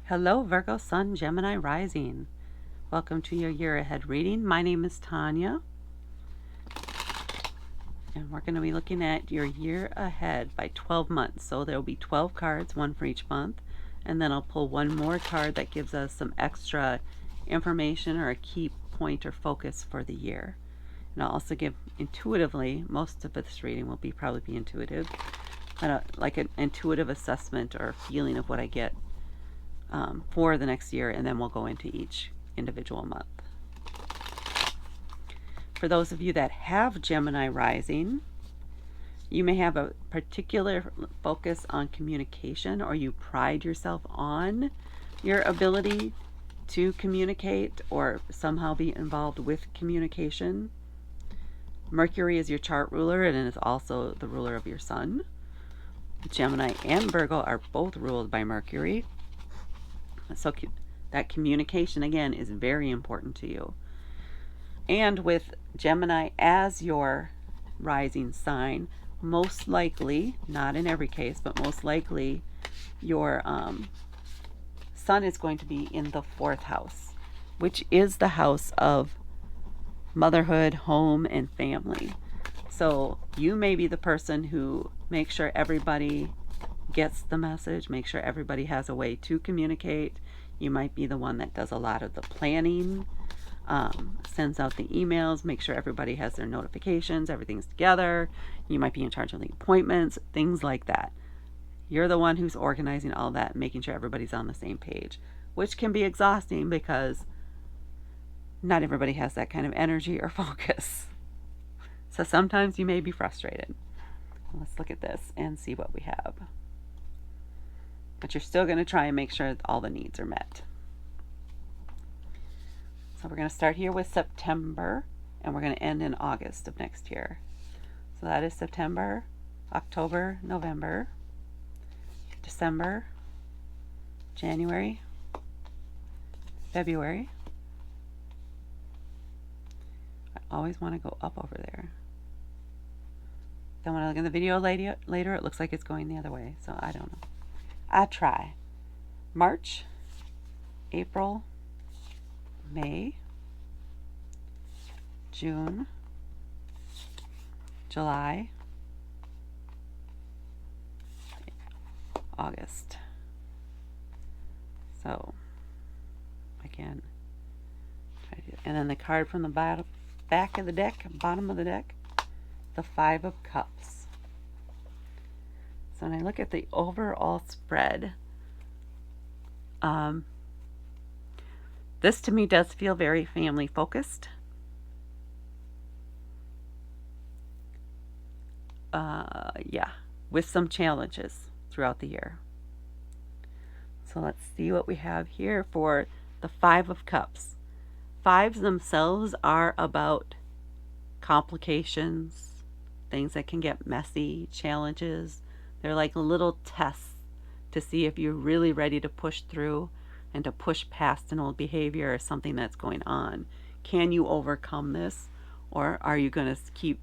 Hello, Virgo Sun, Gemini Rising. Welcome to your year ahead reading. My name is Tanya, and we're going to be looking at your year ahead by 12 months. So there will be 12 cards, one for each month, and then I'll pull one more card that gives us some extra information or a key point or focus for the year. And I'll also give intuitively, most of this reading will probably be intuitive, like an intuitive assessment or feeling of what I get for the next year, and then we'll go into each individual month. For those of you that have Gemini Rising, you may have a particular focus on communication, or you pride yourself on your ability to communicate or somehow be involved with communication. Mercury is your chart ruler and it is also the ruler of your sun. Gemini and Virgo are both ruled by Mercury. So that communication, again, is very important to you. And with Gemini as your rising sign, most likely, not in every case, but most likely, your sun is going to be in the 4th house, which is the house of motherhood, home, and family. So you may be the person who makes sure everybody gets the message, make sure everybody has a way to communicate. You might be the one that does a lot of the planning, sends out the emails, make sure everybody has their notifications, everything's together. You might be in charge of the appointments, things like that. You're the one who's organizing all that, making sure everybody's on the same page, which can be exhausting because not everybody has that kind of energy or focus. So sometimes you may be frustrated. Let's look at this and see what we have. But you're still going to try and make sure that all the needs are met. So we're going to start here with September, and we're going to end in August of next year. So that is September, October, November, December, January, February. I always want to go up over there. Then when I look in the video later, it looks like it's going the other way. So I don't know. I try. March, April, May, June, July, August. So, again, and then the card from the back of the deck, bottom of the deck, the 5 of Cups. So when I look at the overall spread, this to me does feel very family focused. Yeah, with some challenges throughout the year. So let's see what we have here for the 5 of Cups. Fives themselves are about complications, things that can get messy, challenges. They're like little tests to see if you're really ready to push through and to push past an old behavior or something that's going on. Can you overcome this, or are you going to keep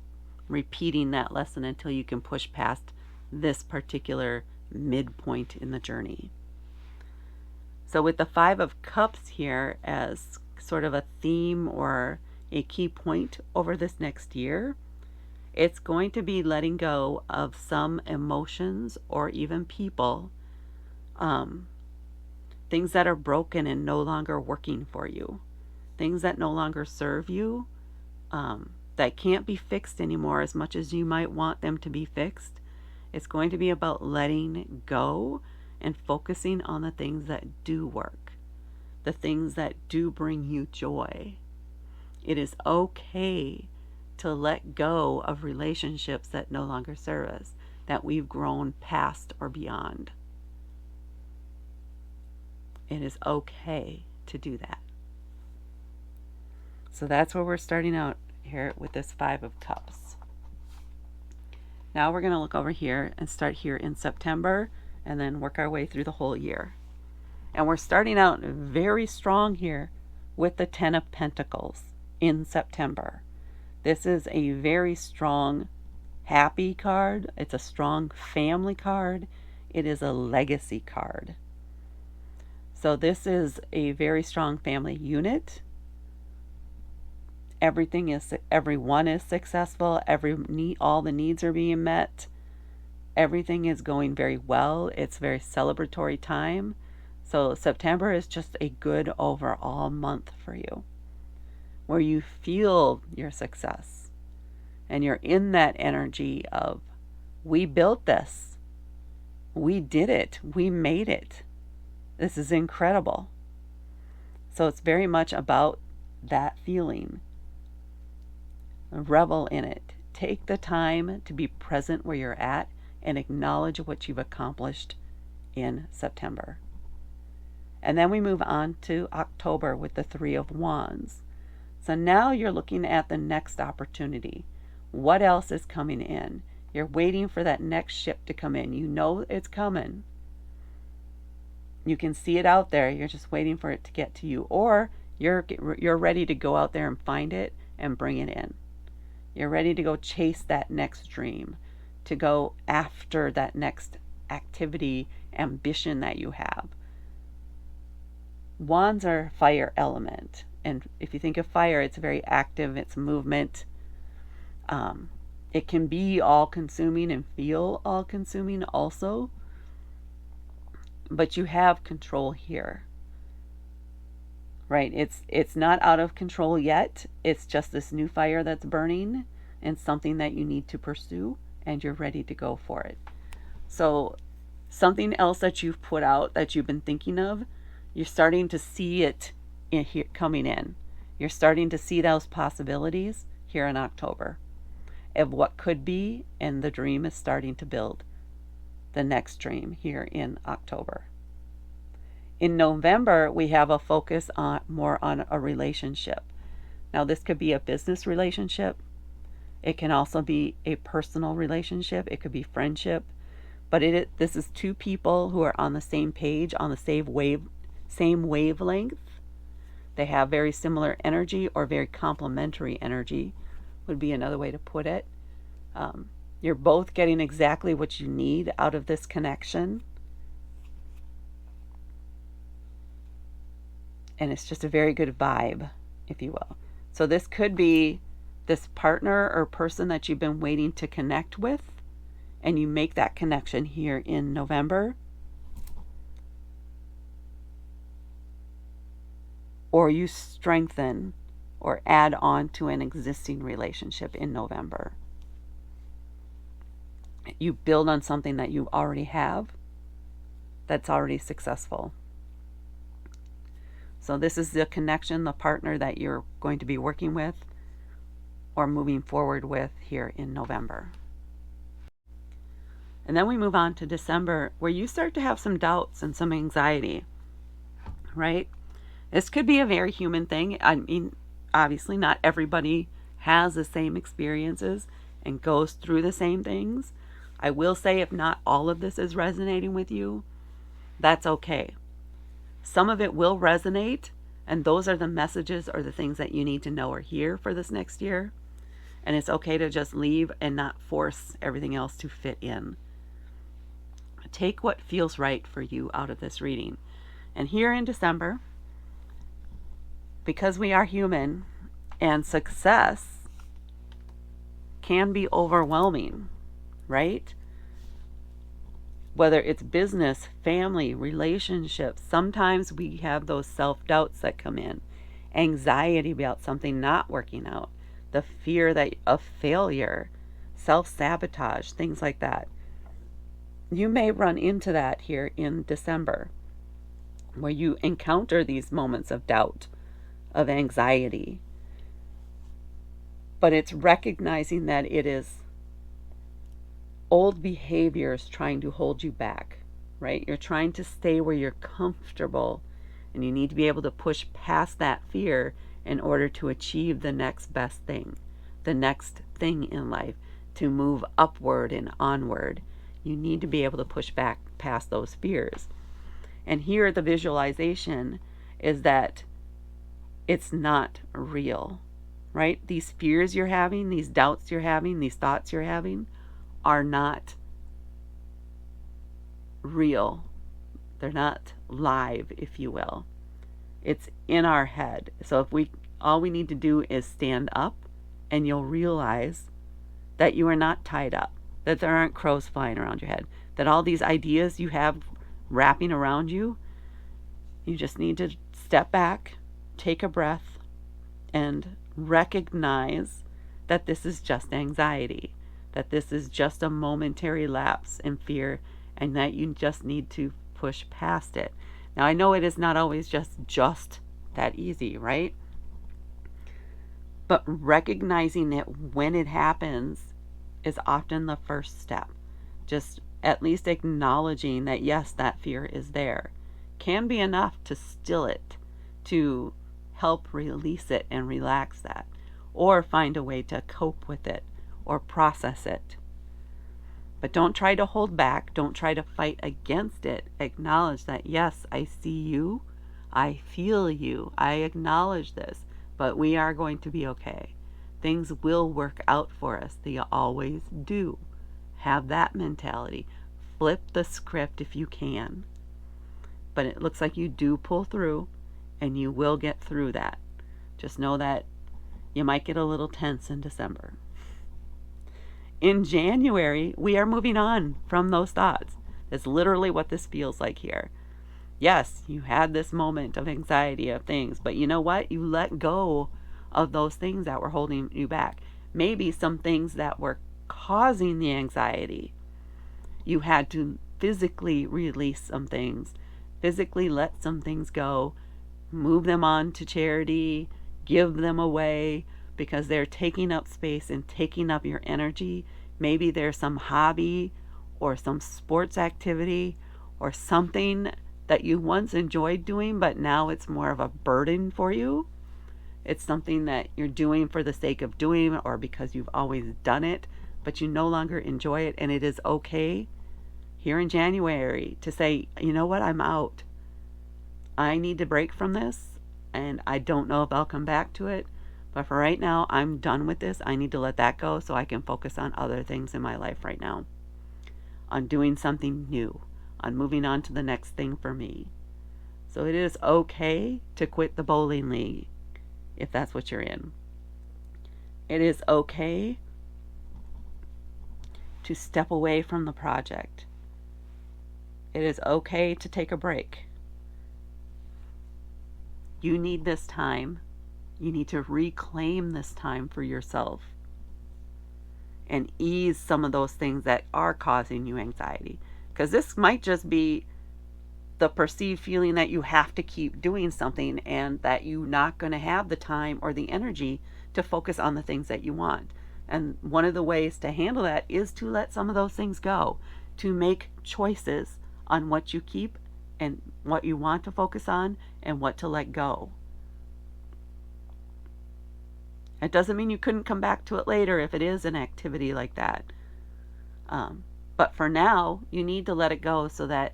repeating that lesson until you can push past this particular midpoint in the journey? So with the 5 of Cups here as sort of a theme or a key point over this next year, it's going to be letting go of some emotions or even people, things that are broken and no longer working for you, things that no longer serve you, that can't be fixed anymore as much as you might want them to be fixed. It's going to be about letting go and focusing on the things that do work, the things that do bring you joy. It is okay to let go of relationships that no longer serve us, that we've grown past or beyond. It is okay to do that. So that's where we're starting out here with this 5 of Cups. Now we're going to look over here and start here in September and then work our way through the whole year. And we're starting out very strong here with the 10 of Pentacles in September. This is a very strong, happy card. It's a strong family card. It is a legacy card. So this is a very strong family unit. Everyone is successful. All the needs are being met. Everything is going very well. It's a very celebratory time. So September is just a good overall month for you, where you feel your success and you're in that energy of, we built this, we did it, we made it. This is incredible. So it's very much about that feeling. Revel in it. Take the time to be present where you're at and acknowledge what you've accomplished in September. And then we move on to October with the Three of Wands. So now you're looking at the next opportunity. What else is coming in? You're waiting for that next ship to come in. You know it's coming. You can see it out there. You're just waiting for it to get to you. Or you're ready to go out there and find it and bring it in. You're ready to go chase that next dream, to go after that next activity, ambition that you have. Wands are fire element. And if you think of fire, it's very active, it's movement. It can be all-consuming and feel all-consuming also. But you have control here. Right? It's not out of control yet. It's just this new fire that's burning and something that you need to pursue, and you're ready to go for it. So something else that you've put out that you've been thinking of, you're starting to see it here coming in. You're starting to see those possibilities here in October of what could be, and the dream is starting to build the next dream here in October. In November, we have a focus more on a relationship. Now, this could be a business relationship. It can also be a personal relationship. It could be friendship. But this is two people who are on the same page, on the same wavelength. They have very similar energy, or very complementary energy would be another way to put it. You're both getting exactly what you need out of this connection. And it's just a very good vibe, if you will. So this could be this partner or person that you've been waiting to connect with, and you make that connection here in November. Or you strengthen or add on to an existing relationship in November. You build on something that you already have that's already successful. So this is the connection, the partner that you're going to be working with or moving forward with here in November. And then we move on to December, where you start to have some doubts and some anxiety, right? This could be a very human thing. I mean, obviously not everybody has the same experiences and goes through the same things. I will say, if not all of this is resonating with you, that's okay. Some of it will resonate, and those are the messages or the things that you need to know or hear for this next year. And it's okay to just leave and not force everything else to fit in. Take what feels right for you out of this reading. And here in December, because we are human and success can be overwhelming, right? Whether it's business, family, relationships, sometimes we have those self-doubts that come in. Anxiety about something not working out, the fear of failure, self-sabotage, things like that. You may run into that here in December, where you encounter these moments of doubt, of anxiety. But it's recognizing that it is old behaviors trying to hold you back, right? You're trying to stay where you're comfortable, and you need to be able to push past that fear in order to achieve the next best thing, the next thing in life, to move upward and onward. You need to be able to push back past those fears. And here the visualization is that it's not real, right? These fears you're having, these doubts you're having, these thoughts you're having are not real. They're not live, if you will. It's in our head. So all we need to do is stand up, and you'll realize that you are not tied up, that there aren't crows flying around your head, that all these ideas you have wrapping around you, you just need to step back, take a breath, and recognize that this is just anxiety, that this is just a momentary lapse in fear, and that you just need to push past it. Now, I know it is not always just that easy, right? But recognizing it when it happens is often the first step. Just at least acknowledging that, yes, that fear is there can be enough to still it, to help release it and relax that, or find a way to cope with it or process it. But don't try to hold back. Don't try to fight against it. Acknowledge that, yes, I see you. I feel you. I acknowledge this. But we are going to be okay. Things will work out for us. They always do. Have that mentality. Flip the script if you can. But it looks like you do pull through, and you will get through that. Just know that you might get a little tense in December. In January, we are moving on from those thoughts. That's literally what this feels like here. Yes, you had this moment of anxiety of things, but you know what? You let go of those things that were holding you back. Maybe some things that were causing the anxiety. You had to physically release some things, physically let some things go, move them on to charity, give them away, because they're taking up space and taking up your energy. Maybe there's some hobby or some sports activity or something that you once enjoyed doing, but now it's more of a burden for you. It's something that you're doing for the sake of doing or because you've always done it, but you no longer enjoy it. And it is okay here in January to say, you know what, I'm out. I need to break from this, and I don't know if I'll come back to it. But for right now, I'm done with this. I need to let that go so I can focus on other things in my life right now. On doing something new. On moving on to the next thing for me. So it is okay to quit the bowling league if that's what you're in. It is okay to step away from the project. It is okay to take a break. You need this time. You need to reclaim this time for yourself and ease some of those things that are causing you anxiety. Because this might just be the perceived feeling that you have to keep doing something and that you're not going to have the time or the energy to focus on the things that you want. And one of the ways to handle that is to let some of those things go, to make choices on what you keep and what you want to focus on and what to let go. It doesn't mean you couldn't come back to it later if it is an activity like that. But for now, you need to let it go so that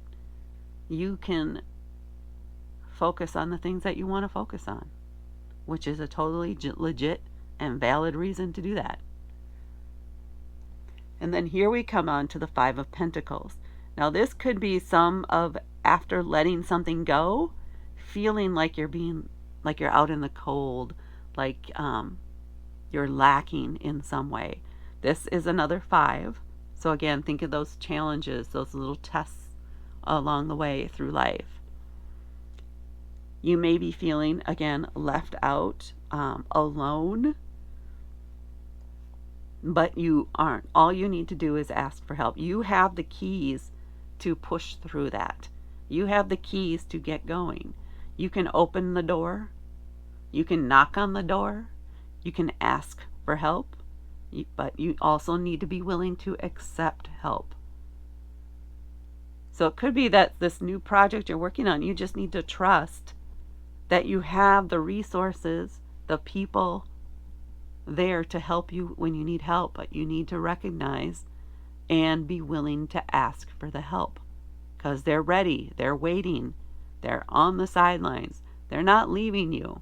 you can focus on the things that you want to focus on, which is a totally legit and valid reason to do that. And then here we come on to the Five of Pentacles. Now this could be some of after letting something go, feeling like you're out in the cold, like you're lacking in some way. This is another 5. So again, think of those challenges, those little tests along the way through life. You may be feeling, again, left out, alone, but you aren't. All you need to do is ask for help. You have the keys to push through that. You have the keys to get going. You can open the door. You can knock on the door. You can ask for help, but you also need to be willing to accept help. So it could be that this new project you're working on, you just need to trust that you have the resources, the people there to help you when you need help, but you need to recognize and be willing to ask for the help because they're ready, they're waiting, they're on the sidelines, they're not leaving you,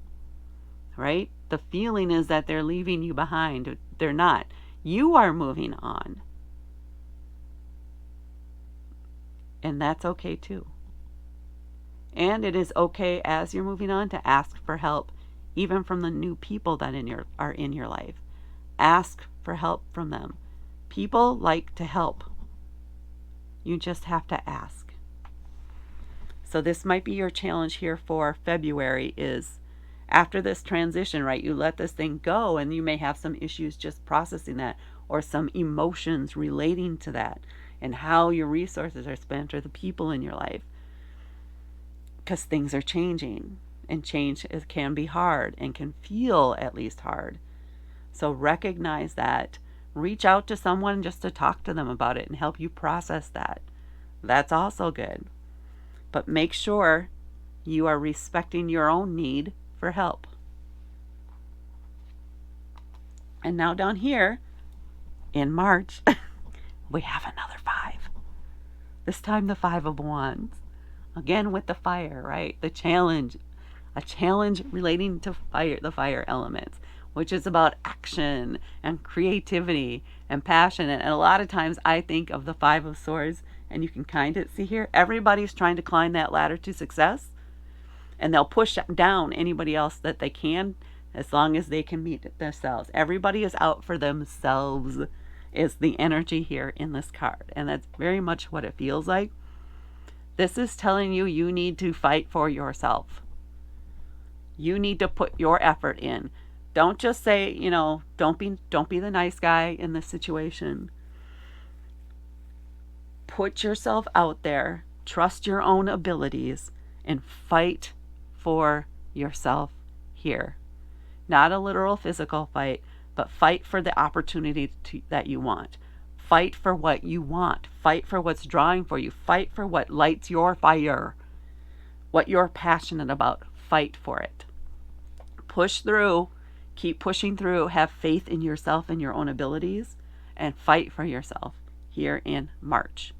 right? The feeling is that they're leaving you behind. They're not. You are moving on. And that's okay too. And it is okay as you're moving on to ask for help, even from the new people that are in your life. Ask for help from them. People like to help. You just have to ask. So this might be your challenge here for February is after this transition, right? You let this thing go and you may have some issues just processing that or some emotions relating to that and how your resources are spent or the people in your life. Because things are changing and change can be hard and can feel at least hard. So recognize that. Reach out to someone just to talk to them about it and help you process that. That's also good. But make sure you are respecting your own need for help. And now down here in March, we have another 5. This time the 5 of Wands. Again with the fire, right? The challenge. A challenge relating to fire, the fire elements, which is about action and creativity and passion. And a lot of times I think of the 5 of Swords, and you can kind of see here, everybody's trying to climb that ladder to success, and they'll push down anybody else that they can as long as they can meet themselves. Everybody is out for themselves is the energy here in this card. And that's very much what it feels like. This is telling you you need to fight for yourself. You need to put your effort in. Don't just say, don't be the nice guy in this situation. Put yourself out there, trust your own abilities, and fight for yourself here. Not a literal physical fight, but fight for the opportunity that you want. Fight for what you want. Fight for what's drawing for you. Fight for what lights your fire. What you're passionate about. Fight for it. Push through. Keep pushing through. Have faith in yourself and your own abilities. And fight for yourself here in March.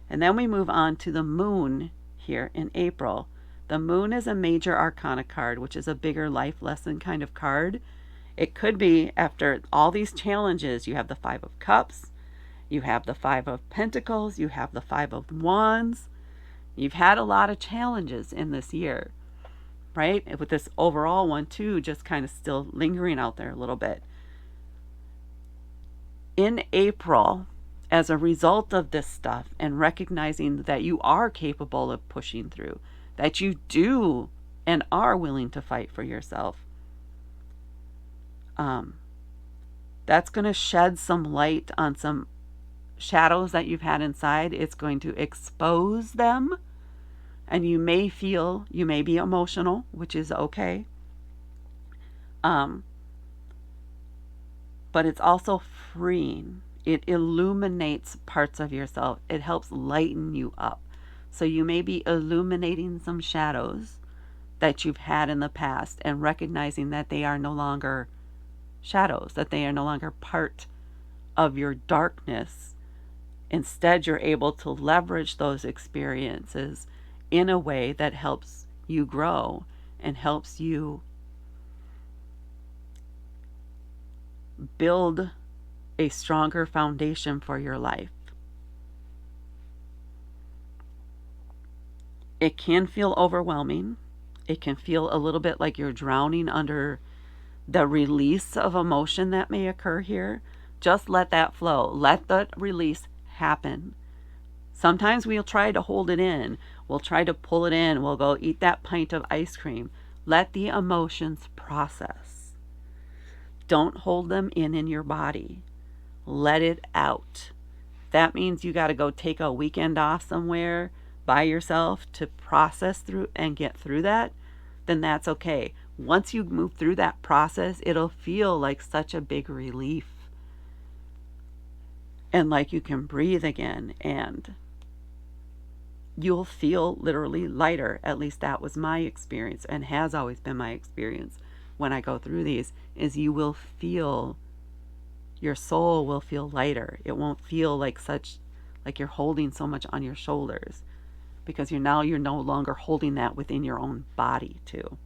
And then we move on to the moon here in April. The moon is a major arcana card, which is a bigger life lesson kind of card. It could be after all these challenges, you have the 5 of Cups, you have the 5 of Pentacles, you have the 5 of Wands. You've had a lot of challenges in this year, right? With this overall one too, just kind of still lingering out there a little bit. In April, as a result of this stuff and recognizing that you are capable of pushing through, that you do and are willing to fight for yourself, that's going to shed some light on some shadows that you've had inside. It's going to expose them, and you may be emotional, which is okay. But it's also freeing. It illuminates parts of yourself. It helps lighten you up. So you may be illuminating some shadows that you've had in the past and recognizing that they are no longer shadows, that they are no longer part of your darkness. Instead, you're able to leverage those experiences in a way that helps you grow and helps you build a stronger foundation for your life. It can feel overwhelming. It can feel a little bit like you're drowning under the release of emotion that may occur here. Just let that flow. Let the release happen. Sometimes we'll try to hold it in. We'll try to pull it in. We'll go eat that pint of ice cream. Let the emotions process. Don't hold them in your body. Let it out. That means you got to go take a weekend off somewhere by yourself to process through and get through that, then that's okay. Once you move through that process, it'll feel like such a big relief. And like you can breathe again, and you'll feel literally lighter. At least that was my experience and has always been my experience when I go through these, is you will feel, your soul will feel lighter. It won't feel like you're holding so much on your shoulders, because you're no longer holding that within your own body too.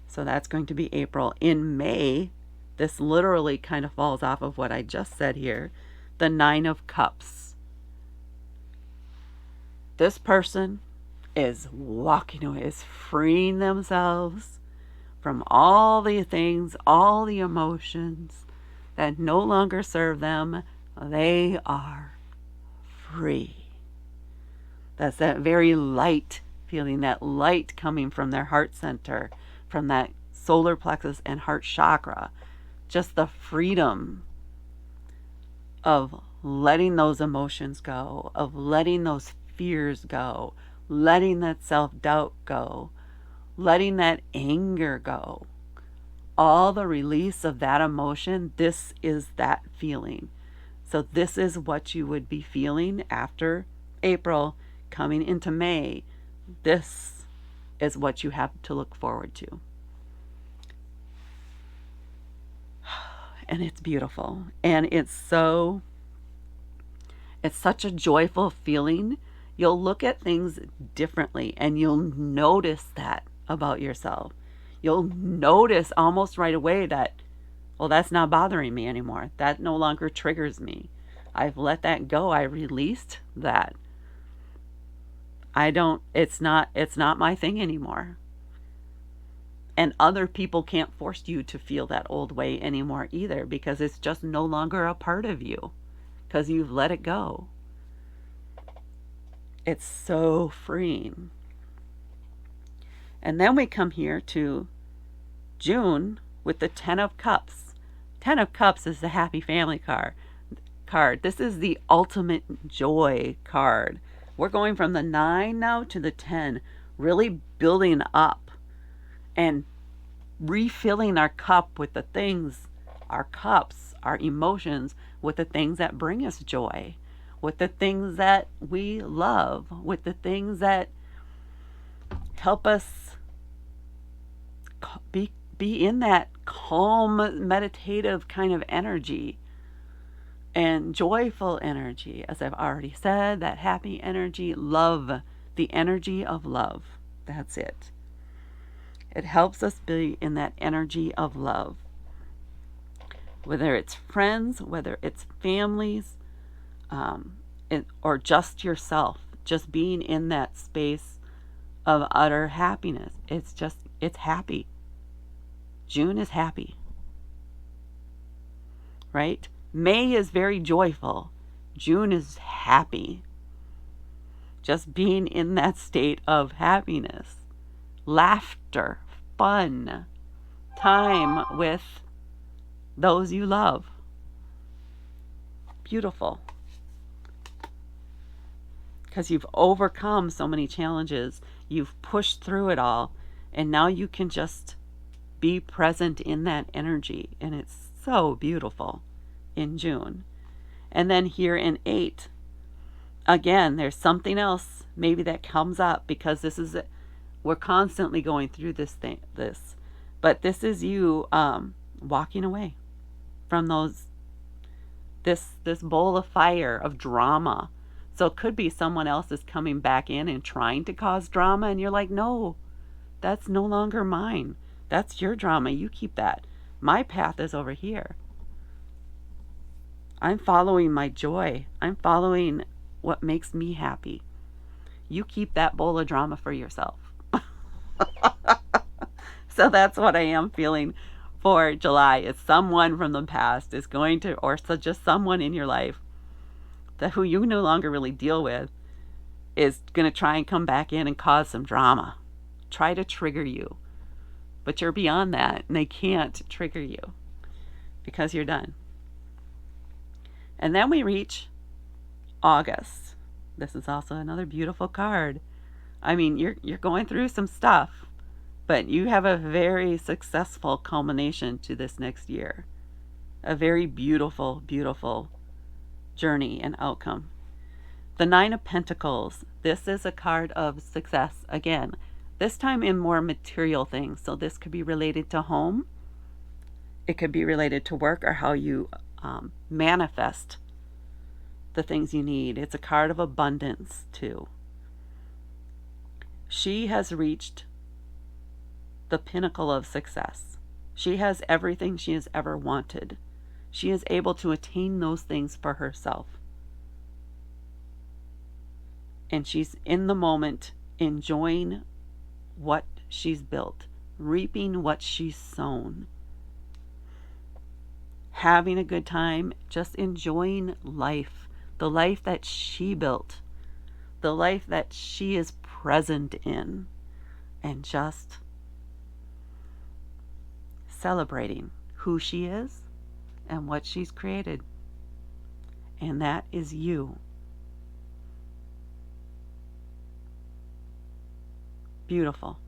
So that's going to be April. In May, this literally kind of falls off of what I just said here. The 9 of Cups. This person is walking away, is freeing themselves from all the things, all the emotions that no longer serve them. They are free. That's that very light feeling, that light coming from their heart center, from that solar plexus and heart chakra. Just the freedom of letting those emotions go, of letting those fears go, letting that self-doubt go, letting that anger go. All the release of that emotion, this is that feeling. So this is what you would be feeling after April, coming into May. This is what you have to look forward to. And it's beautiful. And it's such a joyful feeling. You'll look at things differently and you'll notice that about yourself. You'll notice almost right away that, well, that's not bothering me anymore. That no longer triggers me. I've let that go. I released that. It's not my thing anymore. And other people can't force you to feel that old way anymore either, because it's just no longer a part of you, because you've let it go. It's so freeing. And then we come here to June with the 10 of Cups. 10 of Cups is the happy family card. This is the ultimate joy card. We're going from the 9 now to the 10, really building up and refilling our cup with the things, our cups, our emotions, with the things that bring us joy, with the things that we love, with the things that help us be in that calm, meditative kind of energy and joyful energy. As I've already said, that happy energy, love, the energy of love. That's it. It helps us be in that energy of love. Whether it's friends, whether it's families, or just yourself, just being in that space of utter happiness. It's happy. June is happy. Right? May is very joyful. June is happy. Just being in that state of happiness, laughter, fun, time with those you love. Beautiful. Because you've overcome so many challenges. You've pushed through it all. And now you can just be present in that energy. And it's so beautiful in June. And then here in 8, again, there's something else maybe that comes up, because we're constantly going through this. But this is you walking away from this bowl of fire of drama. So it could be someone else is coming back in and trying to cause drama, and you're like, no, that's no longer mine. That's your drama. You keep that. My path is over here. I'm following my joy. I'm following what makes me happy. You keep that bowl of drama for yourself. So that's what I am feeling for July. Is someone from the past is going to, or so just someone in your life that who you no longer really deal with, is going to try and come back in and cause some drama. Try to trigger you. But you're beyond that, and they can't trigger you because you're done. And then we reach August. This is also another beautiful card. I mean, you're going through some stuff, but you have a very successful culmination to this next year. A very beautiful, beautiful journey and outcome. The 9 of Pentacles. This is a card of success again. This time in more material things. So this could be related to home. It could be related to work, or how you manifest the things you need. It's a card of abundance too. She has reached the pinnacle of success. She has everything she has ever wanted. She is able to attain those things for herself. And she's in the moment enjoying what she's built, reaping what she's sown, having a good time, just enjoying life, the life that she built, the life that she is present in, and just celebrating who she is and what she's created. And that is you. Beautiful.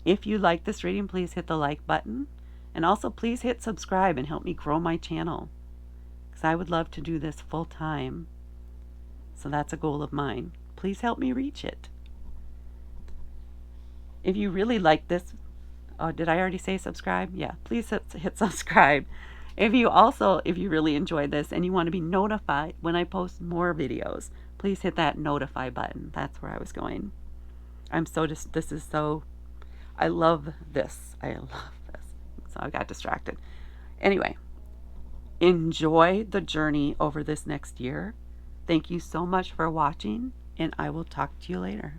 If you like this reading, please hit the like button. And also please hit subscribe and help me grow my channel, because I would love to do this full time. So that's a goal of mine. Please help me reach it. If you really like this, oh, did I already say subscribe? Yeah, please hit subscribe. If you really enjoyed this and you want to be notified when I post more videos, please hit that notify button. That's where I was going. I love this. So I got distracted. Anyway, enjoy the journey over this next year. Thank you so much for watching, and I will talk to you later.